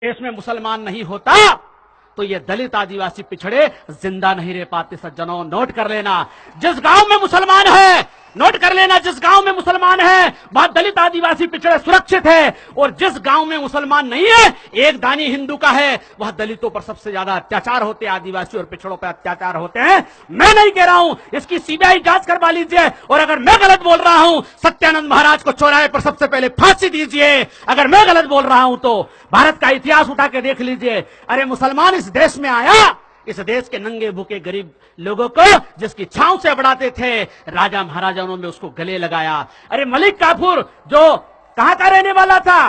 देश में मुसलमान नहीं होता तो ये दलित आदिवासी पिछड़े जिंदा नहीं रह पाते। सज्जनों, नोट कर लेना, जिस गांव में मुसलमान है, नोट कर लेना, जिस गांव में मुसलमान है वहां दलित आदिवासी पिछड़े सुरक्षित है, और जिस गांव में मुसलमान नहीं है, एक दानी हिंदू का है, वह दलितों पर सबसे ज्यादा अत्याचार होते हैं, आदिवासी और पिछड़ों पर अत्याचार होते हैं। मैं नहीं कह रहा हूं, इसकी सीबीआई जांच करवा लीजिए, और अगर मैं गलत बोल रहा हूं, सत्यानंद महाराज को चौराहे पर सबसे पहले फांसी दीजिए। अगर मैं गलत बोल रहा हूं तो भारत का इतिहास उठा के देख लीजिए। अरे मुसलमान इस देश में आया, इस देश के नंगे भूखे गरीब लोगों को जिसकी छांव से बढ़ाते थे, राजा महाराजाओं ने उसको गले लगाया। अरे मलिक काफूर जो कहां का रहने वाला था,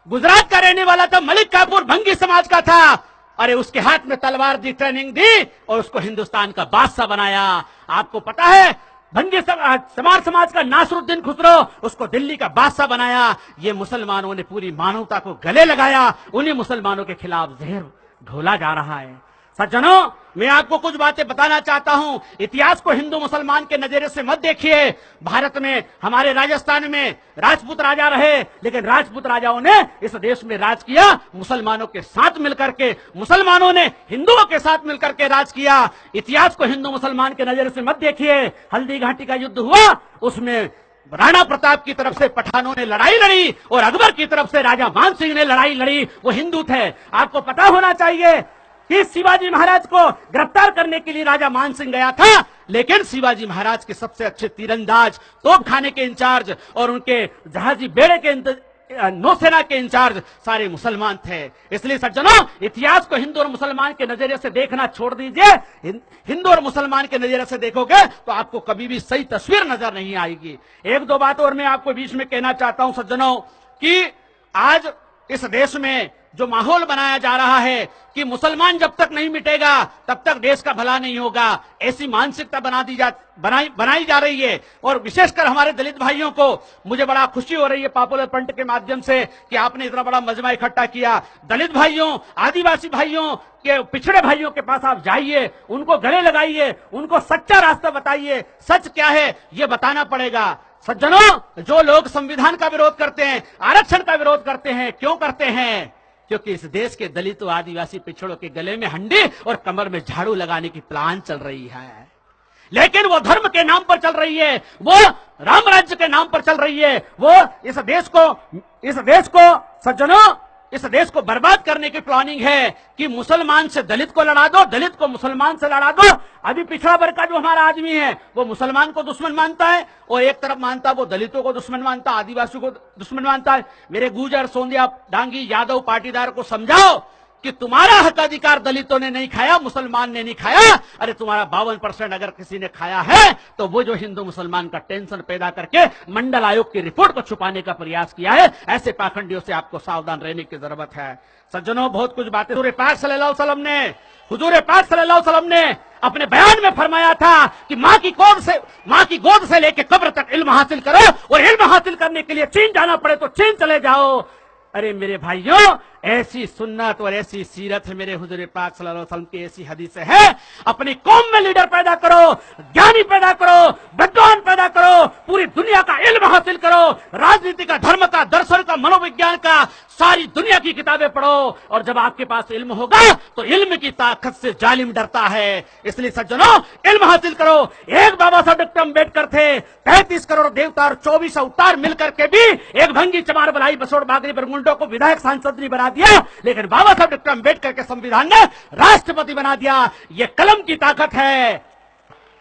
गुजरात का रहने वाला था, मलिक काफूर भंगी समाज का था। अरे उसके हाथ में तलवार दी, ट्रेनिंग दी, और उसको हिंदुस्तान का बादशाह बनाया। आपको पता है, भंगी समाज का नासरुद्दीन खुसरो, उसको दिल्ली का बादशाह बनाया। ये मुसलमानों ने पूरी मानवता को गले लगाया, उन्हीं मुसलमानों के खिलाफ जहर घोला जा रहा है। सज्जनों, मैं आपको कुछ बातें बताना चाहता हूं। इतिहास को हिंदू मुसलमान के नजरिए से मत देखिए। भारत में, हमारे राजस्थान में राजपूत राजा रहे, लेकिन राजपूत राजाओं ने इस देश में राज किया मुसलमानों के साथ मिलकर के। मुसलमानों ने हिंदुओं के साथ मिलकर के राज किया। इतिहास को हिंदू मुसलमान के नजरिए से मत देखिए। हल्दी घाटी का युद्ध हुआ, उसमें राणा प्रताप की तरफ से पठानों ने लड़ाई लड़ी और अकबर की तरफ से राजा मान सिंह ने लड़ाई लड़ी। वो हिंदू थे। आपको पता होना चाहिए कि शिवाजी महाराज को गिरफ्तार करने के लिए राजा मान सिंह गया था, लेकिन शिवाजी महाराज के सबसे अच्छे तीरंदाज, तोपखाने के इंचार्ज और उनके जहाजी बेड़े के नौसेना के इंचार्ज सारे मुसलमान थे। इसलिए सज्जनों, इतिहास को हिंदू और मुसलमान के नजरिए से देखना छोड़ दीजिए। हिंदू और मुसलमान के नजरिए से देखोगे तो आपको कभी भी सही तस्वीर नजर नहीं आएगी। एक दो बात और मैं आपको बीच में कहना चाहता हूं सज्जनों, कि आज इस देश में जो माहौल बनाया जा रहा है कि मुसलमान जब तक नहीं मिटेगा तब तक देश का भला नहीं होगा, ऐसी मानसिकता बनाई जा रही है। और विशेषकर हमारे दलित भाइयों को मुझे बड़ा खुशी हो रही है पॉपुलर फ्रंट के माध्यम से कि आपने इतना बड़ा मजमा इकट्ठा किया। दलित भाइयों, आदिवासी भाइयों के, पिछड़े भाइयों के पास आप जाइए, उनको गले लगाइए, उनको सच्चा रास्ता बताइए। सच क्या है ये बताना पड़ेगा। सज्जनों, जो लोग संविधान का विरोध करते हैं, आरक्षण का विरोध करते हैं, क्यों करते हैं? क्योंकि इस देश के दलित और आदिवासी पिछड़ों के गले में हंडी और कमर में झाड़ू लगाने की प्लान चल रही है। लेकिन वो धर्म के नाम पर चल रही है, वो राम राज्य के नाम पर चल रही है, वो इस देश को सज्जनों, इस देश को बर्बाद करने की प्लानिंग है कि मुसलमान से दलित को लड़ा दो, दलित को मुसलमान से लड़ा दो। अभी पिछड़ा वर्ग का जो हमारा आदमी है वो मुसलमान को दुश्मन मानता है, और एक तरफ मानता है वो दलितों को दुश्मन मानता है, आदिवासियों को दुश्मन मानता है। मेरे गुर्जर, सोंदिया, डांगी, यादव पाटीदार को समझाओ कि तुम्हारा हक अधिकार दलितों ने नहीं खाया, मुसलमान ने नहीं खाया। अरे तुम्हारा 52% अगर किसी ने खाया है तो वो जो हिंदू मुसलमान का टेंशन पैदा करके मंडल आयोग की रिपोर्ट को छुपाने का प्रयास किया है, ऐसे पाखंडियों से आपको सावधान रहने की जरूरत है। सज्जनों, बहुत कुछ बातें हुजूर पाक सल्लल्लाहु अलैहि वसल्लम ने अपने बयान में फरमाया था कि मां की गोद से लेकर कब्र तक इल्म हासिल करो, और इल्म हासिल करने के लिए चीन जाना पड़े तो चीन चले जाओ। अरे मेरे भाइयों, ऐसी सुन्नत और ऐसी सीरत है मेरे हुजूर पाक सल्लल्लाहु अलैहि वसल्लम की, ऐसी हदीस है। अपनी कौम में लीडर पैदा करो, ज्ञानी पैदा करो, विद्वान पैदा करो, पूरी दुनिया का इल्म हासिल करो, राजनीति का, धर्म का, दर्शन का, मनोविज्ञान का, सारी दुनिया की किताबें पढ़ो। और जब आपके पास इल्म होगा तो इल्म की ताकत से जालिम डरता है। इसलिए सज्जनों, इल्म हासिल करो। एक बाबा साहब डॉक्टर अम्बेडकर थे, 33 करोड़ देवता और 24 अवतार मिलकर के भी एक भंगी चमार बलाई बसोड़ बागरी बरमुंडो को विधायक सांसद नहीं बना दिया, लेकिन बाबा साहब डॉक्टर अम्बेडकर के संविधान ने राष्ट्रपति बना दिया। ये कलम की ताकत है।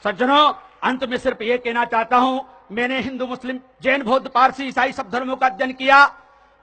सज्जनों, अंत में सिर्फ ये कहना चाहता हूं, मैंने हिंदू, मुस्लिम, जैन, बौद्ध, पारसी, ईसाई सब धर्मों का अध्ययन किया।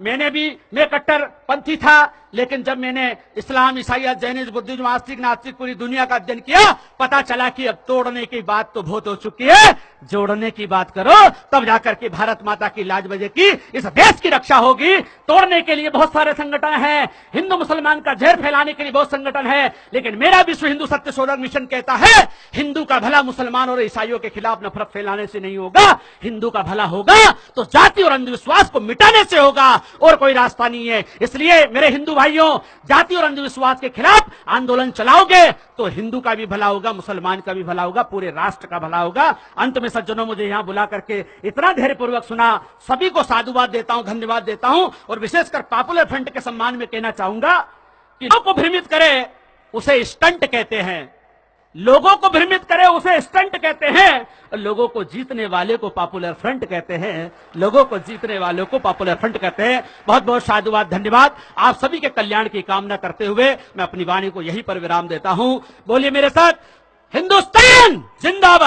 मैं कट्टरपंथी था, लेकिन जब मैंने इस्लाम, ईसाइयत, जैनिज्म, बुद्धिज्म, आस्तिक, नास्तिक पूरी दुनिया का अध्ययन किया, पता चला कि अब तोड़ने की बात तो बहुत हो चुकी है, जोड़ने की बात करो, तब जाकर के भारत माता की लाज बजेगी, इस देश की रक्षा होगी। तोड़ने के लिए बहुत सारे संगठन हैं, हिंदू मुसलमान का जहर फैलाने के लिए बहुत संगठन है, लेकिन मेरा विश्व हिंदू सत्य शोधक मिशन कहता है, हिंदू का भला मुसलमान और ईसाइयों के खिलाफ नफरत फैलाने से नहीं होगा। हिंदू का भला होगा तो जाति और अंधविश्वास को मिटाने से होगा, और कोई रास्ता नहीं है। इस इसलिए मेरे हिंदू भाइयों, जाति और अंधविश्वास के खिलाफ आंदोलन चलाओगे तो हिंदू का भी भला होगा, मुसलमान का भी भला होगा, पूरे राष्ट्र का भला होगा। अंत में सज्जनों, मुझे यहां बुला करके इतना धैर्यपूर्वक सुना, सभी को साधुवाद देता हूं, धन्यवाद देता हूं। और विशेषकर पॉपुलर फ्रंट के सम्मान में कहना चाहूंगा कि लोगों को भ्रमित करे उसे स्टंट कहते हैं, लोगों को भ्रमित करे उसे स्टंट कहते हैं, लोगों को जीतने वाले को पॉपुलर फ्रंट कहते हैं, लोगों को जीतने वालों को पॉपुलर फ्रंट कहते हैं। बहुत बहुत साधुवाद, धन्यवाद। आप सभी के कल्याण की कामना करते हुए मैं अपनी वाणी को यहीं पर विराम देता हूं। बोलिए मेरे साथ, हिंदुस्तान जिंदाबाद।